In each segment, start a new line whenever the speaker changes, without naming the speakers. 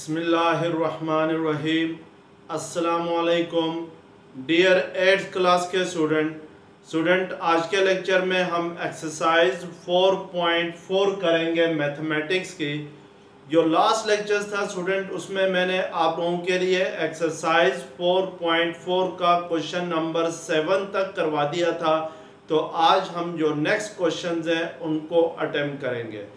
बिस्मिल्लाहिर्रहमानिर्रहीम। अस्सलामुअलैकुम dear 8th class के स्टूडेंट आज के लेक्चर में हम एक्सरसाइज 4.4 करेंगे मैथमेटिक्स की। जो लास्ट लेक्चर था स्टूडेंट, उसमें मैंने आप लोगों के लिए एक्सरसाइज 4.4 का क्वेश्चन नंबर 7 तक करवा दिया था। तो आज हम जो नेक्स्ट क्वेश्चंस हैं उनको अटेम्प्ट करेंगे।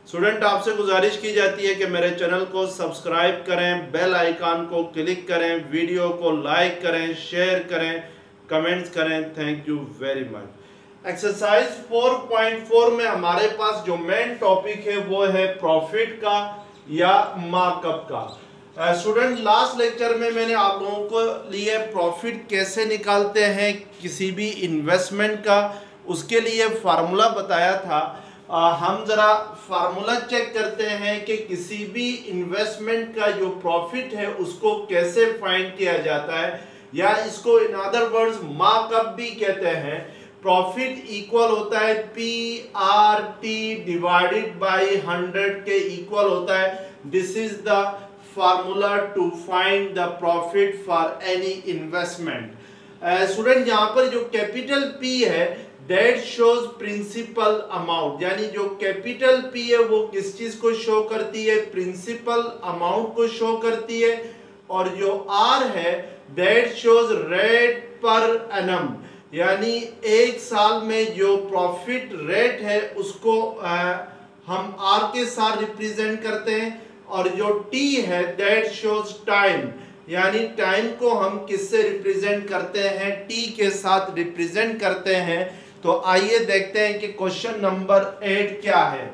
स्टूडेंट, आपसे गुजारिश की जाती है कि मेरे चैनल को सब्सक्राइब करें, बेल आइकन को क्लिक करें, वीडियो को लाइक करें, शेयर करें, कमेंट्स करें। Thank you very much. Exercise 4.4 में हमारे पास जो मेन टॉपिक है वो है प्रॉफिट का या मार्कअप का। स्टूडेंट, लास्ट लेक्चर में मैंने आप लोगों को लिए प्रॉफिट कैसे निकालते हैं किसी भी इन्वेस्टमेंट का, उसके लिए फार्मूला बताया था। हम ज़रा फार्मूला चेक करते हैं कि किसी भी इन्वेस्टमेंट का जो प्रॉफिट है उसको कैसे फाइंड किया जाता है, या इसको इन अदर वर्ड्स मार्कअप भी कहते हैं। प्रॉफिट इक्वल होता है PRT डिवाइडेड बाय 100 के इक्वल होता है। This is the formula to find the profit for any investment. Student, यहाँ पर जो कैपिटल P है That shows प्रिंसिपल अमाउंट, यानी जो कैपिटल P है वो किस चीज को शो करती है, प्रिंसिपल अमाउंट को शो करती है। और जो R है That shows rate per annum, यानी एक साल में जो प्रॉफिट रेट है उसको हम R के साथ रिप्रेजेंट करते हैं। और जो T है That shows टाइम, यानी टाइम को हम किससे रिप्रेजेंट करते हैं, T के साथ रिप्रेजेंट करते हैं। तो आइए देखते हैं कि क्वेश्चन नंबर 8 क्या है।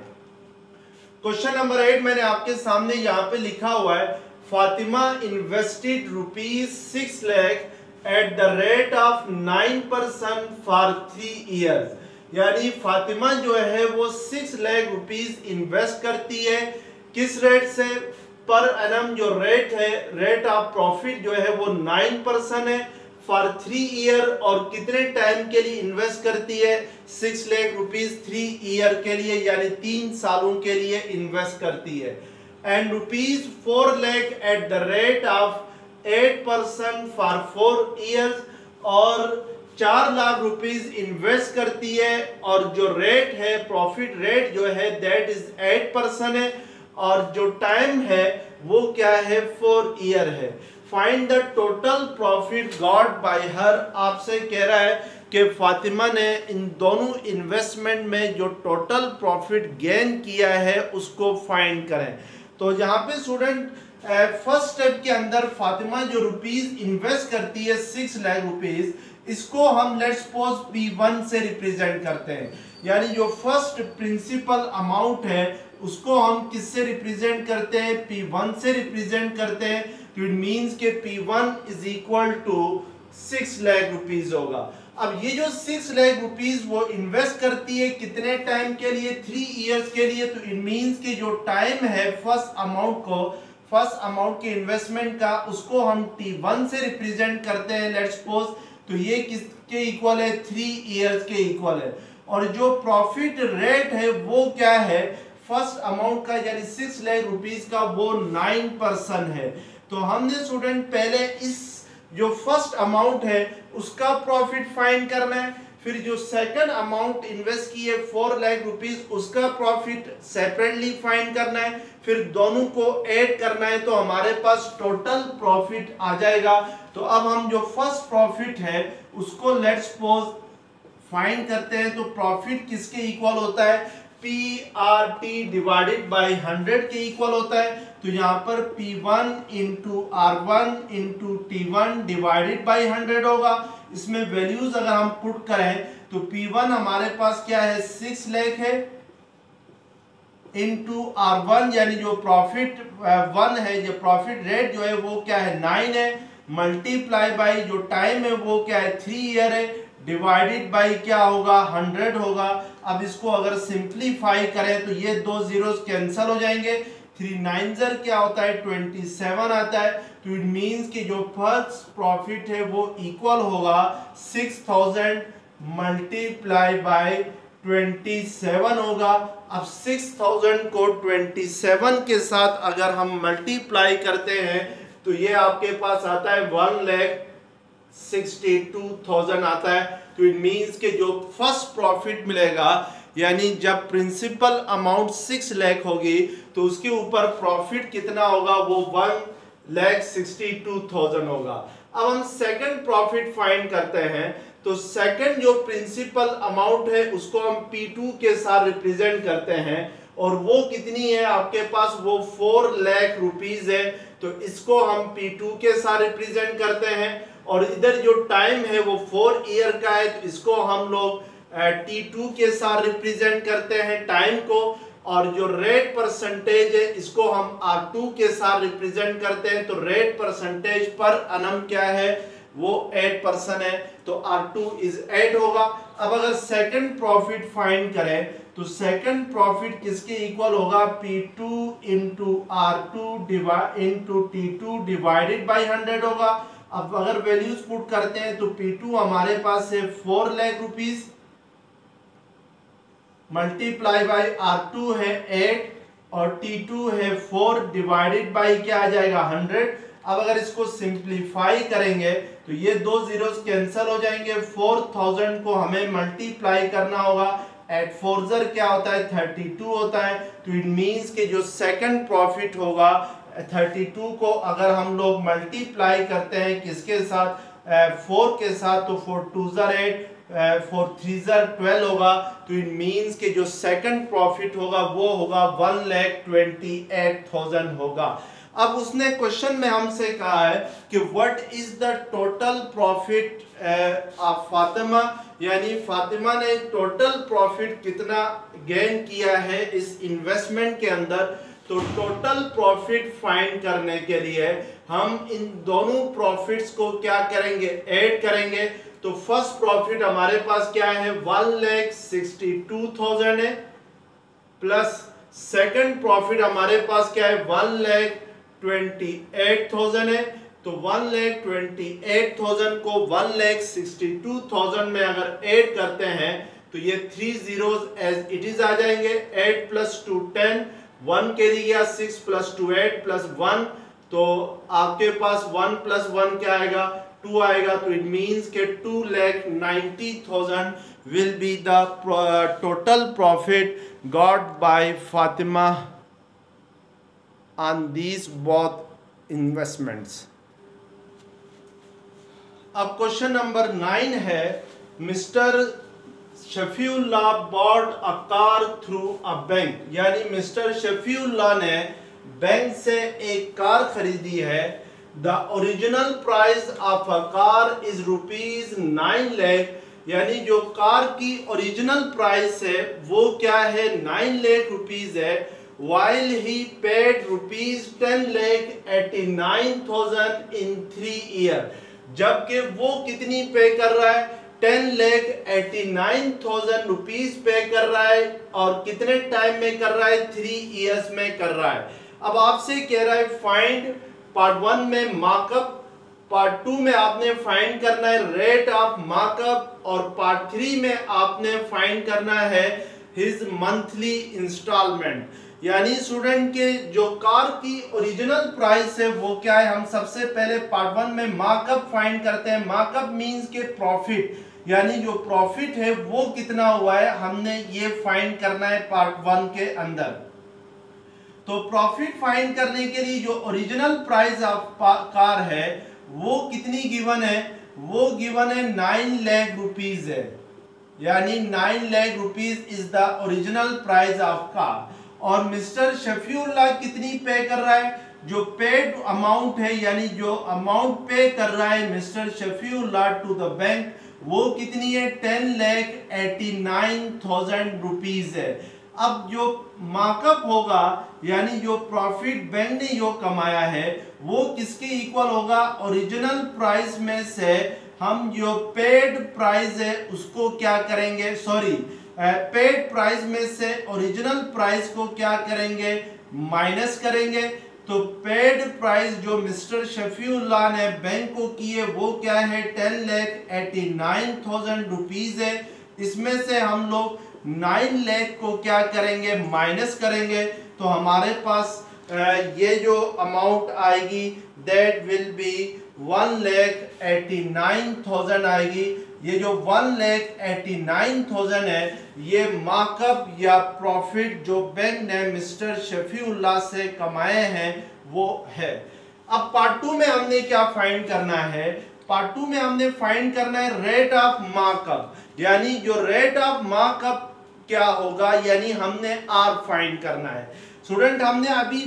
क्वेश्चन नंबर 8 मैंने आपके सामने यहाँ पे लिखा हुआ है, Fatima invested ₹6 lakh at the rate of 9% for 3 years. यानी फातिमा जो है वो 6 लाख रुपीस इन्वेस्ट करती है, किस रेट से, पर एनम जो रेट है, रेट ऑफ प्रॉफिट जो है वो 9% है फॉर 3 ईयर। और कितने टाइम के लिए इन्वेस्ट करती है, 6 लाख रुपीस 3 ईयर के लिए, यानी 3 सालों के लिए इन्वेस्ट करती है। And ₹4 lakh at the rate of 8% for 4 years, और 4 लाख रुपीस इन्वेस्ट करती है, और जो रेट है, प्रॉफिट रेट जो है दैट इज 8% है, और जो टाइम है वो क्या है, 4 ईयर है। Find the total profit got bye हर। आपसे कह रहा है कि फातिमा ने इन दोनों इन्वेस्टमेंट में जो टोटल प्रॉफिट गेन किया है उसको फाइंड करें। तो यहाँ पे स्टूडेंट फर्स्ट स्टेप के अंदर फातिमा जो रुपीस इन्वेस्ट करती है 6 लाख रुपीस, इसको हम लेट्स सपोज P1 से रिप्रेजेंट करते हैं। यानी जो फर्स्ट प्रिंसिपल अमाउंट है उसको हम किससे रिप्रेजेंट करते हैं, P1 से रिप्रेजेंट करते हैं। तो इट मींस के P1 is equal to 6 lakh rupees होगा। अब ये जो 6 लाख रुपीस वो इन्वेस्ट करती है कितने टाइम के लिए, 3 इयर्स के लिए। तो इट मींस के जो टाइम है फर्स्ट अमाउंट के इन्वेस्टमेंट का, उसको हम T1 से रिप्रेजेंट करते हैं लेट्स सपोज। तो ये किसके इक्वल है, 3 इयर्स के इक्वल है। और जो प्रॉफिट रेट है वो क्या है, फर्स्ट अमाउंट का यानी 6 लाख रुपीस का, वो 9% है। तो हमने स्टूडेंट पहले इस जो फर्स्ट अमाउंट है उसका प्रॉफिट फाइंड करना है, फिर जो सेकंड अमाउंट इन्वेस्ट की है 4 लाख रुपीस, उसका प्रॉफिट सेपरेटली फाइंड करना है, फिर दोनों को ऐड करना है, तो हमारे पास टोटल प्रॉफिट आ जाएगा। तो अब हम जो फर्स्ट प्रॉफिट है उसको लेट्स सपोज फाइंड करते हैं। तो प्रॉफिट किसके इक्वल होता है, PRT डिवाइडेड बाय 100 के इक्वल होता है। तो यहाँ पर P1 into R1 into T1 divided by 100 होगा। इसमें वैल्यूज अगर हम पुट करें तो P1 हमारे पास क्या है, 6 लाख है, इंटू R1 यानी जो प्रॉफिट 1 है, जो प्रॉफिट रेट जो है वो क्या है, 9 है, मल्टीप्लाई बाय जो टाइम है वो क्या है, 3 ईयर है, डिवाइडेड बाय क्या होगा, 100 होगा। अब इसको अगर सिंप्लीफाई करें तो ये 2 जीरोस कैंसिल हो जाएंगे, 3 9 क्या होता है, 27 आता है। तो इट मींस कि जो फर्स्ट प्रॉफिट है वो इक्वल होगा 6000 मल्टीप्लाई बाय 27 होगा। अब 6000 को 27 के साथ अगर हम मल्टीप्लाई करते हैं तो ये आपके पास आता है 1,62,000 आता है। तो इट मीन्स कि जो फर्स्ट प्रॉफिट मिलेगा यानी जब प्रिंसिपल अमाउंट 6 लाख होगी तो उसके ऊपर प्रॉफिट कितना होगा, वो 1,62,000 होगा। अब हम सेकंड प्रॉफिट फाइंड करते हैं तो सेकंड जो प्रिंसिपल अमाउंट है उसको हम P2 के साथ रिप्रेजेंट करते हैं और वो कितनी है आपके पास, वो 4 लाख रुपीज है। तो इसको हम P2 के साथ रिप्रेजेंट करते हैं और इधर जो टाइम है वो 4 ईयर का है तो इसको हम लोग T2 के साथ रिप्रेजेंट करते हैं टाइम को, और जो रेट परसेंटेज है इसको हम R2 के साथ रिप्रेजेंट करते हैं। तो रेट परसेंटेज पर अनम क्या है, वो 8% है। तो R2 इज 8 होगा। अब अगर सेकंड प्रॉफिट फाइंड करें तो सेकंड प्रॉफिट किसके इक्वल होगा, P2 into R2 into T2 divided by 100 होगा। अब अगर वैल्यूज पुट करते हैं तो P2 हमारे पास है 4 lakh rupees multiply by R2 है 8 और T2 है 4 डिवाइडेड बाई क्या आ जाएगा 100। अब अगर इसको सिंप्लीफाई करेंगे तो ये दो जीरोस कैंसिल हो जाएंगे। 4000 को हमें मल्टीप्लाई करना होगा, 8 4 क्या होता है 32 होता है। तो इट मींस कि जो सेकंड प्रॉफिट होगा 32 को अगर हम लोग मल्टीप्लाई करते हैं किसके साथ, 4 के साथ, तो 4 2 8 4 3 12 होगा। तो इट मींस कि जो सेकंड प्रॉफिट होगा वो होगा 1,28,000 होगा। अब उसने क्वेश्चन में हमसे कहा है कि what is the total profit of Fatima, यानी फातिमा ने टोटल प्रॉफिट कितना गेन किया है इस इन्वेस्टमेंट के अंदर। तो टोटल प्रॉफिट फाइंड करने के लिए हम इन दोनों प्रॉफिट्स को क्या करेंगे, ऐड करेंगे। तो फर्स्ट प्रॉफिट हमारे पास क्या है 1,62,000 है, प्लस सेकंड प्रॉफिट हमारे पास क्या है 1,28,000 है। तो 1,28,000 को 1,62,000 में अगर ऐड करते हैं तो ये 3 zeros एज इट इज आ जाएंगे। 8 + 2 10, 1 कैरी गया, 6 + 2 8 + 1, तो आपके पास 1 + 1 क्या आएगा 2 आएगा। तो इट मींस के 2,90,000 will be the total profit got by Fatima on these both investments. अब क्वेश्चन नंबर 9 है, mister Shafiullah bought a car through a bank, यानी मिस्टर शफीउल्लाह ने बैंक से एक कार खरीदी है। The original price of a car is ₹9 lakh, यानी जो कार की ओरिजिनल प्राइस है वो क्या है 9 लाख रुपीज है। while he paid ₹10,89,000 in 3 years, जबकि वो कितनी पे कर रहा है 10,89,000 रुपीज पे कर रहा है और कितने टाइम में कर रहा है 3 इयर्स में कर रहा है। अब आपसे कह रहा है फाइंड, पार्ट 1 में मार्कअप, पार्ट 2 में आपने फाइंड करना है रेट ऑफ मार्कअप और पार्ट 3 में आपने फाइंड करना है हिज मंथली इंस्टॉलमेंट। यानी स्टूडेंट के जो कार की ओरिजिनल प्राइस है वो क्या है, हम सबसे पहले पार्ट 1 में मार्कअप फाइंड करते हैं। मार्कअप मींस के प्रॉफिट, यानी जो प्रॉफिट है वो कितना हुआ है हमने ये फाइंड करना है पार्ट 1 के अंदर। तो प्रॉफिट फाइंड करने के लिए जो ओरिजिनल प्राइस ऑफ कार है वो कितनी गिवन है, वो गिवन है 9 लाख रुपीज है, यानी 9 lakh rupees is the original price of car. और मिस्टर शफीउल्लाह कितनी पे कर रहा है, जो पेड अमाउंट है यानी जो अमाउंट पे कर रहा है mister Shafiullah to the bank वो कितनी है 10,89,000 रुपीज है। अब जो मार्कअप होगा यानी जो प्रॉफिट बैंक ने जो कमाया है वो किसके इक्वल होगा, ओरिजिनल प्राइस में से हम जो पेड प्राइस है उसको क्या करेंगे, पेड प्राइस में से ओरिजिनल प्राइस को क्या करेंगे माइनस करेंगे। तो पेड प्राइस जो मिस्टर शफीउल्लाह ने बैंक को की है वो क्या है 10,89,000 रुपीज है। इसमें से हम लोग 9 लाख को क्या करेंगे, माइनस करेंगे, तो हमारे पास ये जो अमाउंट आएगी दैट विल बी 1,89,000 आएगी। ये जो 1,89,000 है ये मार्कअप या प्रॉफिट जो बैंक ने मिस्टर शफीउल्लाह से कमाए हैं वो है। अब पार्ट 2 में हमने क्या फाइंड करना है, पार्ट 2 में हमने फाइंड करना है रेट ऑफ मार्कअप, यानी जो रेट ऑफ मार्कअप क्या होगा, यानी हमने आर फाइंड करना है। स्टूडेंट हमने अभी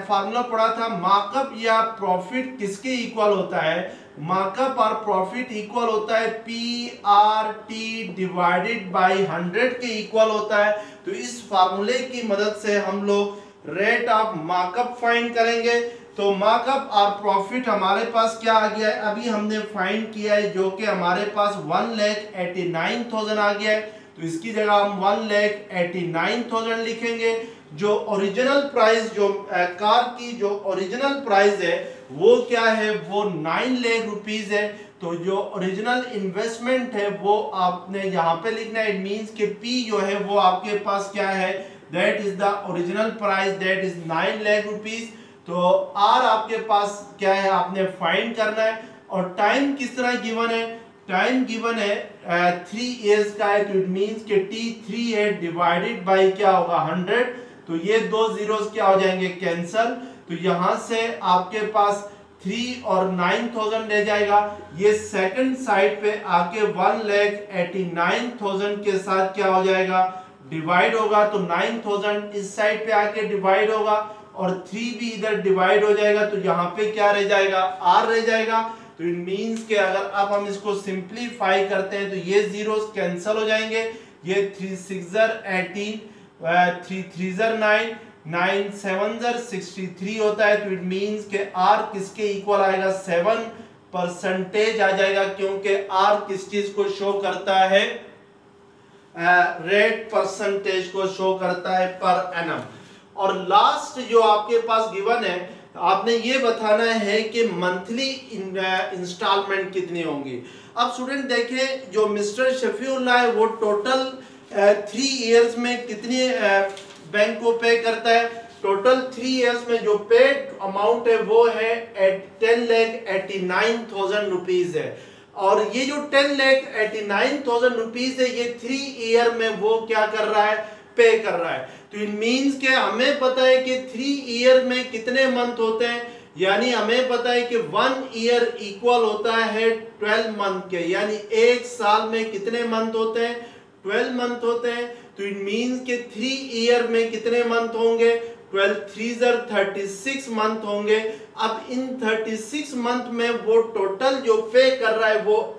फार्मूला पढ़ा था, मार्कअप या प्रॉफिट किसके इक्वल होता है, मार्कअप और प्रॉफिट इक्वल होता है PRT डिवाइडेड बाय 100 के इक्वल होता है। तो इस फार्मूले की मदद से हम लोग रेट ऑफ मार्कअप फाइंड करेंगे। तो मार्कअप और प्रॉफिट हमारे पास क्या आ गया है, अभी हमने फाइंड किया है, जो कि हमारे पास 1,89,000 आ गया है। तो इसकी जगह हम 1,89,000 लिखेंगे। जो ओरिजिनल प्राइस, जो कार की जो ओरिजिनल प्राइस है वो क्या है, वो 9 लाख रुपीस है। तो जो ओरिजिनल इन्वेस्टमेंट है वो आपने यहाँ पे लिखना है। इट मींस कि P जो है वो आपके पास क्या है, that is the original price, that is 9 lakh rupees. तो R आपके पास क्या है, आपने फाइंड करना है। और टाइम किस तरह गिवन है, टाइम गिवन है 3 इयर्स का है। तो इट मींस कि T3 है डिवाइडेड बाय क्या होगा 100। तो ये दो जीरोस क्या हो जाएंगे, कैंसल। तो यहां से आपके पास 3 और 9,000 ले जाएगा। ये सेकंड साइड पे आके 1,89,000 के साथ क्या हो जाएगा, डिवाइड होगा। तो 9,000 इस साइड पे आके डिवाइड होगा और 3 भी इधर डिवाइड हो जाएगा। तो यहाँ पे क्या रह जाएगा, R रह जाएगा। तो इट मींस के अगर अब हम इसको सिंप्लीफाई करते हैं तो ये जीरोस कैंसिल हो जाएंगे। ये 3 6 18, 3 3 9, 9 7 63 होता है। तो इट मींस के R किसके इक्वल आएगा, 7% आ जाएगा, क्योंकि R किस चीज को शो करता है, रेट परसेंटेज को शो करता है पर एनम। और लास्ट जो आपके पास गिवन है, आपने ये बताना है कि मंथली इंस्टॉलमेंट कितनी होंगी। अब स्टूडेंट देखें, जो मिस्टर शफीउल्लाह है वो टोटल 3 इयर्स में कितने बैंक को पे करता है। टोटल 3 इयर्स में जो पेड अमाउंट है वो है 10,89,000 रुपीज है। और ये जो 10,89,000 रुपीज है ये 3 ईयर में वो क्या कर रहा है, पे कर रहा है। तो इट मींस के हमें पता है कि 3 ईयर में कितने मंथ होते हैं, यानी हमें पता है कि 1 ईयर इक्वल होता है 12 मंथ के, यानी एक साल में कितने मंथ होते हैं, 12 मंथ होते हैं। तो इट मींस के 3 ईयर में कितने मंथ होंगे, 12 3 36 मंथ होंगे। अब इन 36 मंथ में वो टोटल जो पे कर रहा है वो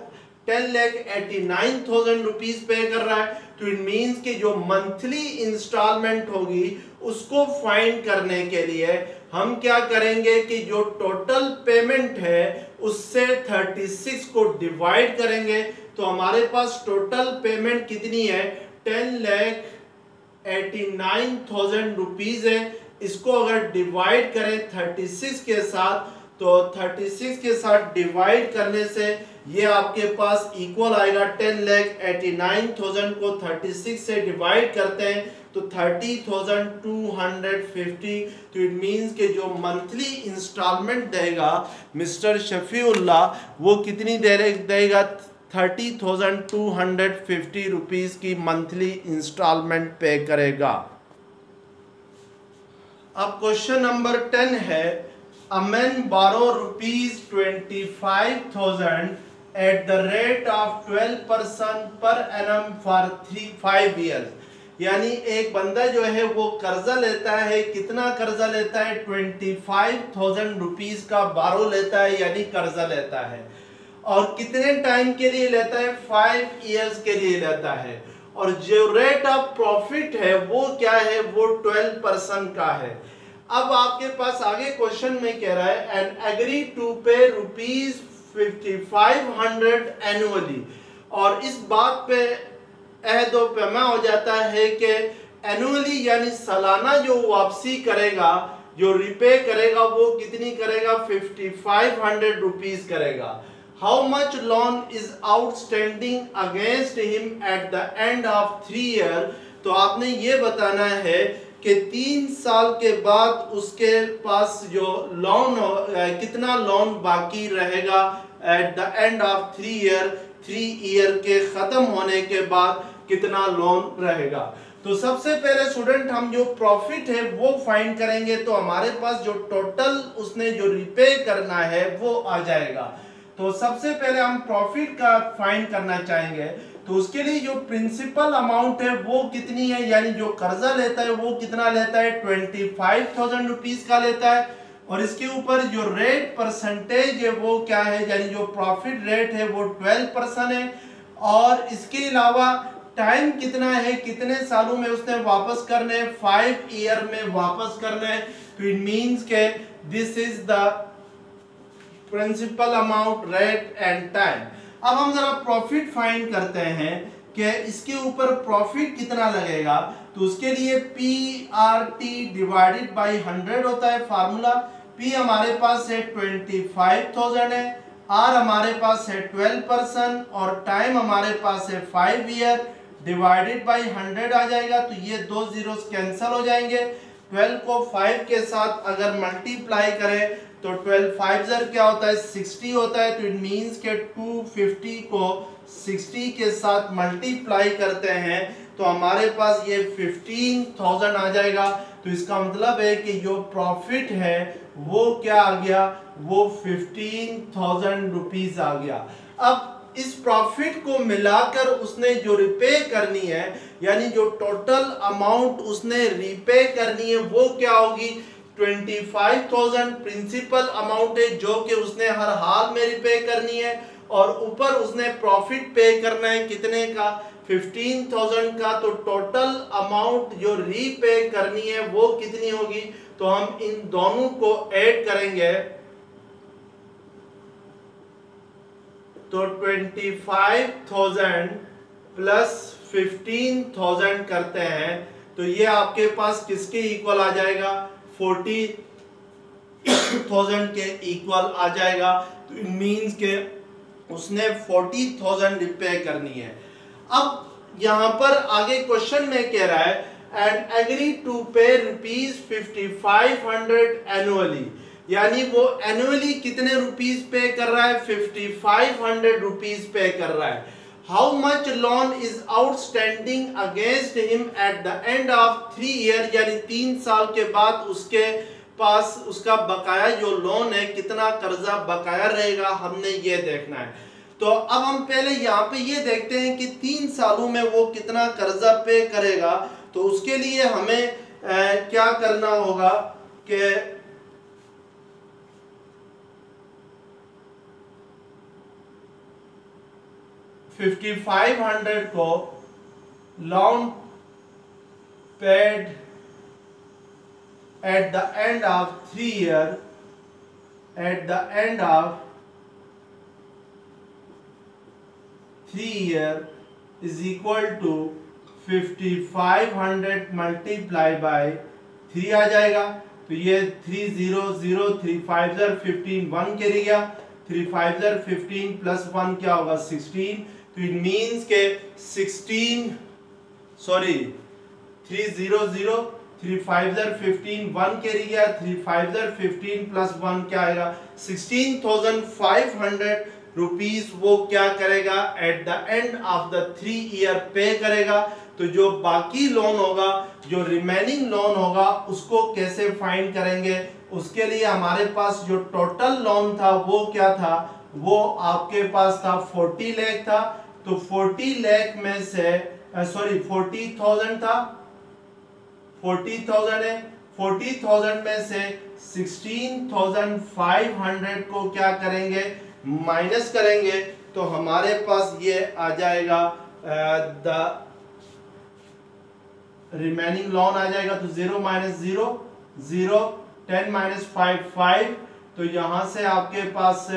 10,89,000 रुपीज पे कर रहा है। तो इट मींस कि जो मंथली इंस्टॉलमेंट होगी उसको फाइंड करने के लिए हम क्या करेंगे कि जो टोटल पेमेंट है उससे 36 को डिवाइड करेंगे। तो हमारे पास टोटल पेमेंट कितनी है, 10,89,000 रुपीज है। इसको अगर डिवाइड करें 36 के साथ, तो 36 के साथ डिवाइड करने से ये आपके पास इक्वल आएगा 10,89,000 को 36 से डिवाइड करते हैं तो 30,250। तो इट मींस के जो मंथली इंस्टॉलमेंट देगा मिस्टर शफीउल्लाह वो कितनी देगा, 30,250 रुपीज की मंथली इंस्टॉलमेंट पे करेगा। अब क्वेश्चन नंबर 10 है, a man borrow rupees 25,000 at the rate of 12% per annum for 5 years। यानी एक बंदा जो है वो कर्जा लेता है, कितना कर्जा लेता है, 25,000 रुपीज का बारो लेता है, यानी कर्जा लेता है। और कितने टाइम के लिए लेता है, 5 इयर्स के लिए लेता है। और जो रेट ऑफ प्रॉफिट है वो क्या है, वो 12% का है। अब आपके पास आगे क्वेश्चन में कह रहा है एंड एग्री टू पे ₹5,500 एनुअली। और इस बात पे अहद व पैमा हो जाता है कि एनुअली यानी सालाना जो वापसी करेगा, जो रिपे करेगा वो कितनी करेगा, 5,500 रुपीज करेगा। How much loan is outstanding against him at the end of 3 year तो आपने ये बताना है कि 3 साल के बाद उसके पास जो लोन कितना लोन बाकी रहेगा at the end of 3 year के ख़त्म होने के बाद कितना लोन रहेगा। तो सबसे पहले स्टूडेंट हम जो प्रॉफिट है वो फाइंड करेंगे। तो हमारे पास जो टोटल उसने जो रिपे करना है वो आ जाएगा। तो सबसे पहले हम प्रॉफिट का फाइंड करना चाहेंगे। तो उसके लिए जो प्रिंसिपल अमाउंट है वो कितनी है, यानी जो कर्जा लेता है वो कितना लेता है, 25,000 रुपीज का लेता है। और इसके ऊपर जो रेट परसेंटेज है वो क्या है, यानी जो प्रॉफिट रेट है वो 12% है। और इसके अलावा टाइम कितना है, कितने सालों में उसने वापस करने हैं, 5 ईयर में वापस करने हैं। तो इट मींस के this is the principal amount, rate and time. अब हम जरा प्रॉफिट फाइंड करते हैं कि इसके ऊपर प्रॉफिट कितना लगेगा। तो उसके लिए PRT डिवाइडेड बाई 100 होता है फार्मूला। P हमारे पास है 25,000 है, R हमारे पास है 12% और टाइम हमारे पास है 5 ईयर डिवाइडेड बाई 100 आ जाएगा। तो ये 2 जीरोस कैंसिल हो जाएंगे। 12 को 5 के साथ अगर मल्टीप्लाई करें तो 12 5 ज़र क्या होता है, 60 होता है। तो इट मींस के 250 को 60 के साथ मल्टीप्लाई करते हैं तो हमारे पास ये 15,000 आ जाएगा। तो इसका मतलब है कि जो प्रॉफिट है वो क्या आ गया, वो 15,000 रुपीज आ गया। अब इस प्रॉफिट को मिलाकर उसने जो रिपे करनी है, यानी जो टोटल अमाउंट उसने रिपे करनी है वो क्या होगी, 25,000 प्रिंसिपल अमाउंट है जो कि उसने हर हाल में रिपे करनी है। और ऊपर उसने प्रॉफिट पे करना है कितने का, 15,000 का। तो टोटल अमाउंट जो रीपे करनी है वो कितनी होगी। तो हम इन दोनों को ऐड करेंगे तो 25,000 प्लस 15,000 करते हैं तो ये आपके पास किसके इक्वल आ जाएगा, 40,000 के इक्वल आ जाएगा। तो इट मींस के उसने 40,000 रिपे करनी है। अब यहां पर आगे क्वेश्चन में कह रहा है एंड एग्री टू पे ₹5500 एनुअली, यानी वो एनुअली कितने रुपीस पे कर रहा है, 5500 रुपीस पे कर रहा है। How much loan is outstanding against him at the end of 3 year, यानी 3 साल के बाद उसके पास उसका बकाया जो लोन है कितना कर्जा बकाया रहेगा, हमने ये देखना है। तो अब हम पहले यहाँ पे ये देखते हैं कि 3 सालों में वो कितना कर्जा पे करेगा। तो उसके लिए हमें क्या करना होगा कि 5500 को loan paid at the end of 3 year, at the end of 3 year is equal to 5500 multiply by 3 आ जाएगा। तो ये 300 3 5 ज़र 15 1 के लिए गया, 3 5 ज़र 15 प्लस 1 क्या होगा 16। तो इट मींस के 300 3 5 ज़र 15 1 के लिए गया, 3 5 ज़र 15 प्लस 1 क्या आएगा 16,500 रुपीज वो क्या करेगा at the end of the 3 year पे करेगा। तो जो बाकी लोन होगा, जो रिमेनिंग लोन होगा, उसको कैसे फाइंड करेंगे। उसके लिए हमारे पास जो टोटल लोन था वो क्या था, वो आपके पास था 40 लाख था। तो 40 लाख में से 40,000 था, 40,000 है, 40,000 में से 16,500 को क्या करेंगे माइनस करेंगे। तो हमारे पास ये आ जाएगा द रिमेनिंग लोन आ जाएगा। तो 0 माइनस 0 0, 10 माइनस 5 5। तो यहां से आपके पास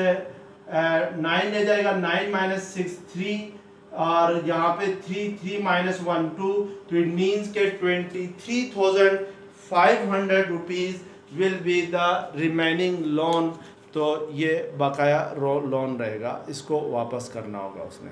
9 ले जाएगा, 9 माइनस 6 3 और यहाँ पे 3 माइनस 1 2। तो इट मींस के 23,500 rupees will be the remaining loan. तो ये बकाया लोन रहेगा, इसको वापस करना होगा उसने।